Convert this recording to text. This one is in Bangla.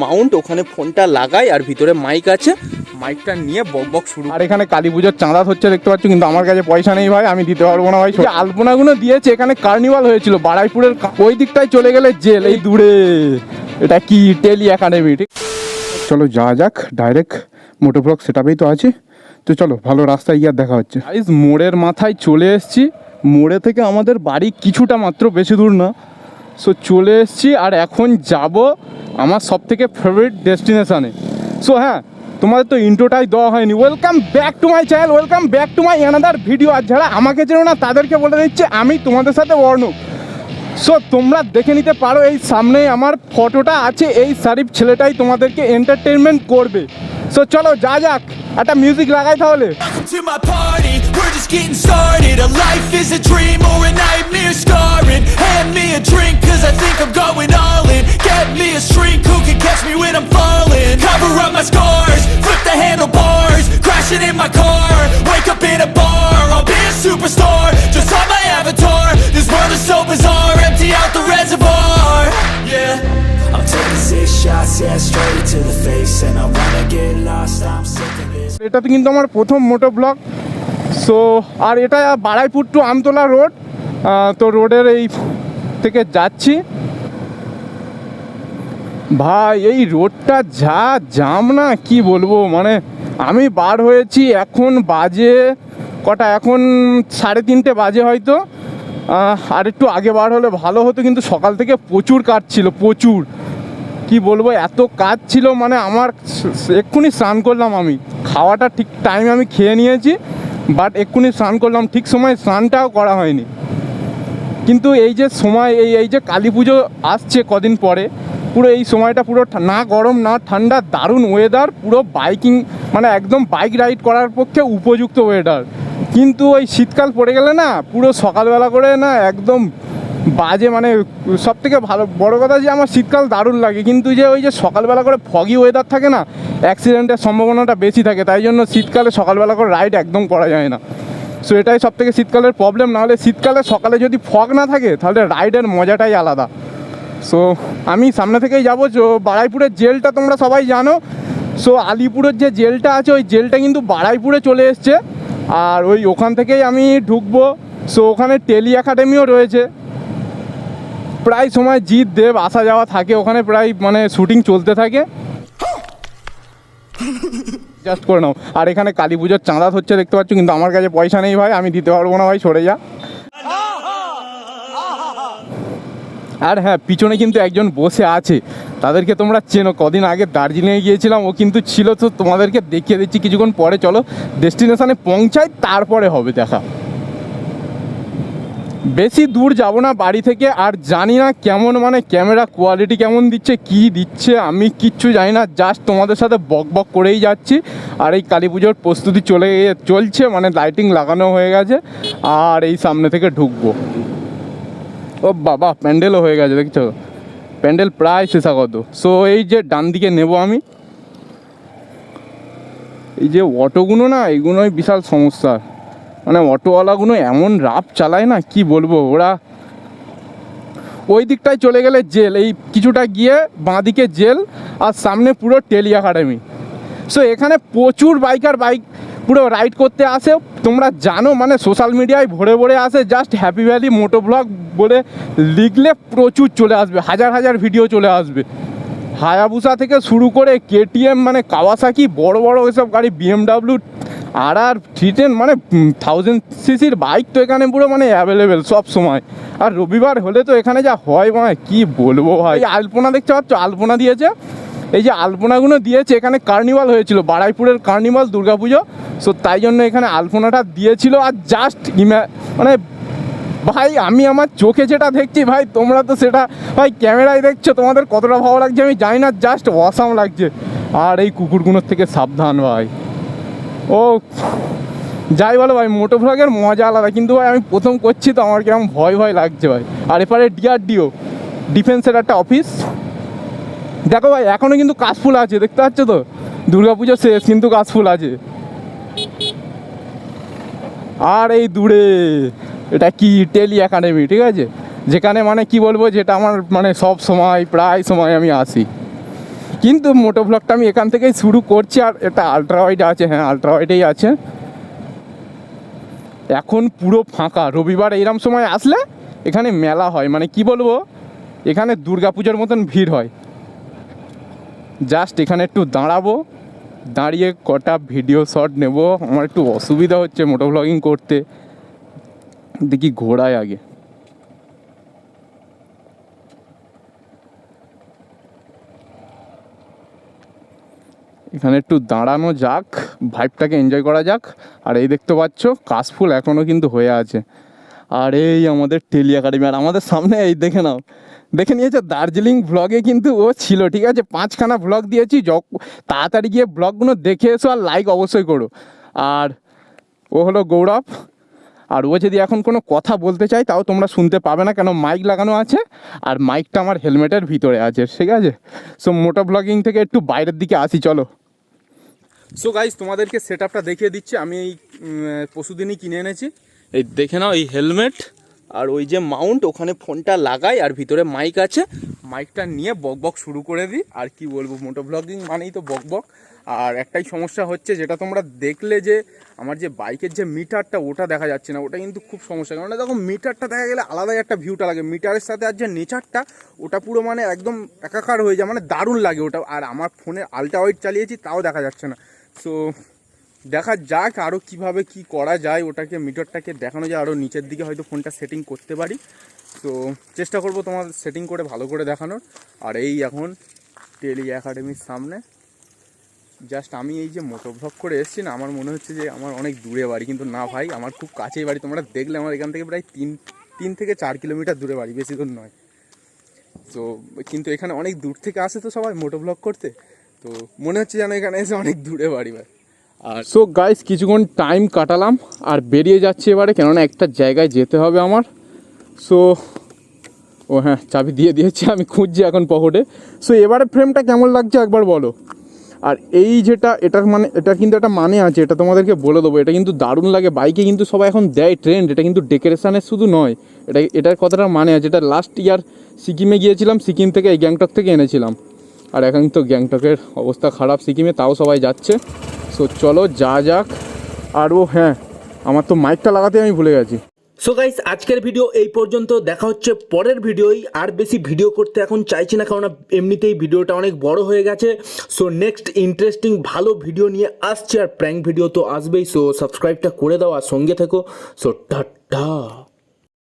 মাউন্ট, ওখানে ফোনটা লাগাই আর ভিতরে মাইক আছে, মাইকটা নিয়ে বক শুরু। আর এখানে কালী পুজোর চাঁদা হচ্ছে দেখতে পাচ্ছ, কিন্তু আমার কাছে পয়সা নেই ভাই, আমি দিতে পারবো না ভাই। আলপনাগুলো দিয়েছে, এখানে কার্নিভাল হয়েছিল বারাইপুরের ওই দিকটায়, চলে গেলে জেল এই দূরে। এটা কি টেলি একাডেমি। ঠিক, চলো যাওয়া যাক ডাইরেক্ট মোটো ব্লগ সেটআপেই তো আছে, তো চলো ভালো রাস্তায় গিয়ে দেখা হচ্ছে। গাইস মোড়ের মাথায় চলে এসেছি, মোড়ে থেকে আমাদের বাড়ি কিছুটা মাত্র, বেশি দূর না। সো চলে এসেছি আর এখন যাব আমার সব থেকে ফেভারিট ডেস্টিনেশানে। সো হ্যাঁ, তোমাদের তো ইন্ট্রোটাই দেওয়া হয়নি। Welcome back to my channel, welcome back to my another video. আর যারা আমাকে চেনো না তাদেরকে বলে দিচ্ছে আমি তোমাদের সাথে অর্ণব। সো তোমরা দেখে নিতে পারো, এই সামনে আমার ফটোটা আছে, এই শরীফ ছেলেটাই তোমাদেরকে এন্টারটেনমেন্ট করবে। সো চলো যা যাক, একটা মিউজিক লাগাই তাহলে। Getting started, a life is a dream or a nightmare scarring. Hand me a drink cause I think I'm going all in. Get me a shrink who can catch me when I'm falling. Cover up my scars, flip the handlebars, crashing in my car, wake up in a bar. I'll be a superstar, just on my avatar. This world is so bizarre, empty out the reservoir. Yeah, I'm taking 6 shots, yeah, straight to the face. And I wanna get lost, I'm sick of this. এটা তো কিন্তু আমার প্রথম মোটো ব্লগ। সো আর এটা বারাইপুর টু আমতলা রোড, তো রোডের এই থেকে যাচ্ছি ভাই। এই রোডটা যা জাম না, কি বলবো, মানে আমি বার হয়েছি এখন বাজে কটা, এখন 3:30 বাজে হয়তো। আর একটু আগে বার হলে ভালো হতো, কিন্তু সকাল থেকে প্রচুর কাজ ছিল, প্রচুর, কি বলবো, এত কাজ ছিল। মানে আমার এক্ষুনি স্নান করলাম, আমি খাওয়াটা ঠিক টাইমে আমি খেয়ে নিয়েছি, বাট এক্ষুনি স্নান করলাম, ঠিক সময় স্নানটাও করা হয়নি। কিন্তু এই যে সময়, এই যে কালী পুজো আসছে কদিন পরে, পুরো এই সময়টা পুরো না গরম না ঠান্ডা, দারুণ ওয়েদার, পুরো বাইকিং মানে একদম বাইক রাইড করার পক্ষে উপযুক্ত ওয়েদার। কিন্তু ওই শীতকাল পড়ে গেলে না, পুরো সকালবেলা করে না একদম বাজে, মানে সব থেকে ভালো বড় কথা যে আমার শীতকাল দারুণ লাগে, কিন্তু যে ওই যে সকালবেলা করে ফগি ওয়েদার থাকে না, অ্যাক্সিডেন্টের সম্ভাবনাটা বেশি থাকে, তাই জন্য শীতকালে সকালবেলা করে রাইড একদম করা যায় না। সো এটাই সব থেকে শীতকালের প্রবলেম। নাহলে শীতকালে সকালে যদি ফগ না থাকে তাহলে রাইডের মজাটাই আলাদা। সো আমি সামনে থেকেই যাবো। বারাইপুরের জেলটা তোমরা সবাই জানো। সো আলিপুরের যে জেলটা আছে, ওই জেলটা কিন্তু বারাইপুরে চলে এসছে, আর ওই ওখান থেকেই আমি ঢুকবো। সো ওখানে টেলি একাডেমিও রয়েছে, প্রায় সময় জিৎ দেব আসা যাওয়া থাকে ওখানে, প্রায় মানে শুটিং চলতে থাকে। জাস্ট করে নাও। আর এখানে কালী পুজোর চাঁদা হচ্ছে দেখতে পাচ্ছ, কিন্তু আমার কাছে পয়সা নেই ভাই, আমি দিতে পারবো না ভাই, সরে যা। আর হ্যাঁ, পিছনে কিন্তু একজন বসে আছে, তাদেরকে তোমরা চেনো, কদিন আগে দার্জিলিংয়ে গিয়েছিলাম, ও কিন্তু ছিল। তো তোমাদেরকে দেখিয়ে দিচ্ছি কিছুক্ষণ পরে। চলো ডেস্টিনেশনে পৌঁছাই, তারপরে হবে দেখা। বেশি দূর যাব না বাড়ি থেকে, আর জানি না কেমন মানে ক্যামেরা কোয়ালিটি কেমন দিচ্ছে, কি দিচ্ছে আমি কিচ্ছু জানি না, জাস্ট তোমাদের সাথে বক বক করেই যাচ্ছি। আর এই কালী পুজোর প্রস্তুতি চলছে, মানে লাইটিং লাগানো হয়ে গেছে, আর এই সামনে থেকে ঢুকবো। ও বাবা, প্যান্ডেলও হয়ে গেছে দেখছো, প্যান্ডেল প্রায় শেষাগত। সো এই যে ডান দিকে নেব আমি, এই যে অটোগুলো না, এইগুলোই বিশাল সমস্যা, মানে অটোওয়ালাগুলো এমন রাফ চালায় না, কি বলবো। ওরা ওই দিকটায় চলে গেলে জেল, এই কিছুটা গিয়ে বাঁ দিকে জেল, আর সামনে পুরো টেলি একাডেমি। সো এখানে প্রচুর বাইকার বাইক পুরো রাইড করতে আসে, তোমরা জানো, মানে সোশ্যাল মিডিয়ায় ভরে ভরে আসে। জাস্ট হ্যাপি ভ্যালি মোটো ব্লগ বলে লিখলে প্রচুর চলে আসবে, হাজার হাজার ভিডিও চলে আসবে। হায়াবুসা থেকে শুরু করে কেটিএম, মানে কাওয়াসাকি, বড় বড় ওইসব গাড়ি, BMW, আর 310, মানে 1000 সিসির বাইক তো এখানে পুরো মানে অ্যাভেলেবেল সব সময়। আর রবিবার হলে তো এখানে যা হয়, মানে কি বলবো ভাই। আলপনা দেখতে পাচ্ছ, আলপনা দিয়েছে, এই যে আলপনাগুলো দিয়েছে, এখানে কার্নিভাল হয়েছিল, বারাইপুরের কার্নিভাল দুর্গাপুজো। সো তাই জন্য এখানে আলপনাটা দিয়েছিল। আর জাস্ট মানে ভাই, আমি আমার চোখে যেটা দেখছি ভাই, তোমরা তো সেটা ভাই ক্যামেরায় দেখছো, তোমাদের কতটা ভালো লাগছে আমি জানি না, জাস্ট অসাম লাগছে। আর এই কুকুরগুলোর থেকে সাবধান ভাই। ও যাই বলো ভাই, মোটো ব্লগের মজা আলাদা, কিন্তু ভাই আমি প্রথম করছি তো আমার কিরকম ভয় ভয় লাগছে ভাই। আর এপারে DRDO, ডিফেন্সের একটা অফিস। দেখো ভাই, এখনও কিন্তু কাশফুল আছে, দেখতে পাচ্ছ তো, দুর্গাপুজো শেষ কিন্তু কাশফুল আছে। আর এই দূরে এটা কি টেলি একাডেমি, ঠিক আছে, যেখানে মানে কি বলবো, যেটা আমার মানে সব সময় প্রায় সময় আমি আসি। কিন্তু মোটো ব্লগটা আমি এখান থেকেই শুরু করছি। আর এটা আলট্রা ওয়াইড আছে, হ্যাঁ আলট্রা ওয়াইডেই আছে। এখন পুরো ফাঁকা, রবিবার এইরকম সময় আসলে এখানে মেলা হয়, মানে কি বলবো, এখানে দুর্গাপুজোর মতন ভিড় হয়। জাস্ট এখানে একটু দাঁড়াবো, দাঁড়িয়ে কটা ভিডিও শট নেব। আমার একটু অসুবিধা হচ্ছে মোটো ব্লগিং করতে, দেখি ঘোড়ায় আগে। এখানে একটু দাঁড়ানো যাক, ভাইবটাকে এনজয় করা যাক। আর এই দেখতে পাচ্ছ কাশফুল এখনও কিন্তু হয়ে আছে। আর এই আমাদের টেলি একাডেমি, আর আমাদের সামনে এই দেখে নাও, দেখে নিয়েছে দার্জিলিং ব্লগে কিন্তু ও ছিল, ঠিক আছে 5খানা ব্লগ দিয়েছি। তাড়াতাড়ি গিয়ে ব্লগগুলো দেখে এসো আর লাইক অবশ্যই করো। আর ও হলো গৌরব, আর ও যদি এখন কোনো কথা বলতে চায় তাও তোমরা শুনতে পাবে না, কেন মাইক লাগানো আছে আর মাইকটা আমার হেলমেটের ভিতরে আছে, ঠিক আছে। সো মোটো ব্লগিং থেকে একটু বাইরের দিকে আসি, চলো। সো গাইজ তোমাদেরকে সেট আপটা দেখিয়ে দিচ্ছি। আমি এই পরশুদিনই কিনে এনেছি, এই দেখে নাও, এই হেলমেট আর ওই যে মাউন্ট, ওখানে ফোনটা লাগাই আর ভিতরে মাইক আছে। মাইকটা নিয়ে বক বক শুরু করে দিই। আর কি বলবো, মোটো ব্লগিং মানেই তো বক বক। আর একটাই সমস্যা হচ্ছে, যেটা তোমরা দেখলে যে আমার যে বাইকের যে মিটারটা ওটা দেখা যাচ্ছে না, ওটা কিন্তু খুব সমস্যা। কারণ দেখো মিটারটা দেখা গেলে আলাদাই একটা ভিউটা লাগে, মিটারের সাথে আর যে নেচারটা ওটা পুরো মানে একদম একাকার হয়ে যায়, মানে দারুণ লাগে ওটা। আর আমার ফোনে আলট্রা ওয়াইড চালিয়েছি তাও দেখা যাচ্ছে না। সো দেখা যাক আরও কীভাবে কি করা যায়, ওটাকে মিটারটাকে দেখানো যায়, আরও নিচের দিকে হয়তো ফোনটা সেটিং করতে পারি। তো চেষ্টা করব তোমার সেটিং করে ভালো করে দেখানোর। আর এই এখন টেলি একাডেমির সামনে জাস্ট আমি এই যে মোটো ব্লগ করে এসেছি না, আমার মনে হচ্ছে যে আমার অনেক দূরে বাড়ি, কিন্তু না ভাই, আমার খুব কাছেই বাড়ি। তোমরা দেখলে আমার এখান থেকে প্রায় 3 থেকে 4 কিলোমিটার দূরে বাড়ি, বেশি দূর নয়। তো কিন্তু এখানে অনেক দূর থেকে আসে তো সবাই মোটো ব্লগ করতে, তো মনে হচ্ছে যেন এখানে এসে অনেক দূরে বাড়ি ভাই। আর সো গাইস কিছুক্ষণ টাইম কাটালাম আর বেরিয়ে যাচ্ছি এবারে, কেননা একটা জায়গায় যেতে হবে আমার। সো ও হ্যাঁ, চাবি দিয়ে দিয়েছি, আমি খুঁজছি এখন পকেটে। সো এবারে ফ্রেমটা কেমন লাগছে একবার বলো। আর এই যেটা, এটার মানে, এটা কিন্তু একটা মানে আছে, এটা তোমাদেরকে বলে দেবো। এটা কিন্তু দারুণ লাগে, বাইকে কিন্তু সবাই এখন দেয় ট্রেন্ড। এটা কিন্তু ডেকোরেশনের শুধু নয়, এটার কথাটা মানে আছে। এটা লাস্ট ইয়ার সিকিমে গিয়েছিলাম, সিকিম থেকে এই গ্যাংটক থেকে এনেছিলাম। আর এখন তো গ্যাংটকের অবস্থা খারাপ সিকিমে, তাও সবাই যাচ্ছে। সো চলো যা যাক। আর ও হ্যাঁ, আমার তো মাইকটা লাগাতে আমি ভুলে গেছি। সো গাইস আজকের ভিডিও এই পর্যন্ত, দেখা হচ্ছে পরের ভিডিওই। আর বেশি ভিডিও করতে এখন চাইছি না, কারণ এমনিতেই ভিডিওটা অনেক বড় হয়ে গেছে। সো নেক্সট ইন্টারেস্টিং ভালো ভিডিও নিয়ে আসছে, আর প্র্যাঙ্ক ভিডিও তো আসবেই। সো সাবস্ক্রাইবটা করে দাও আর সঙ্গে থেকো। So tata.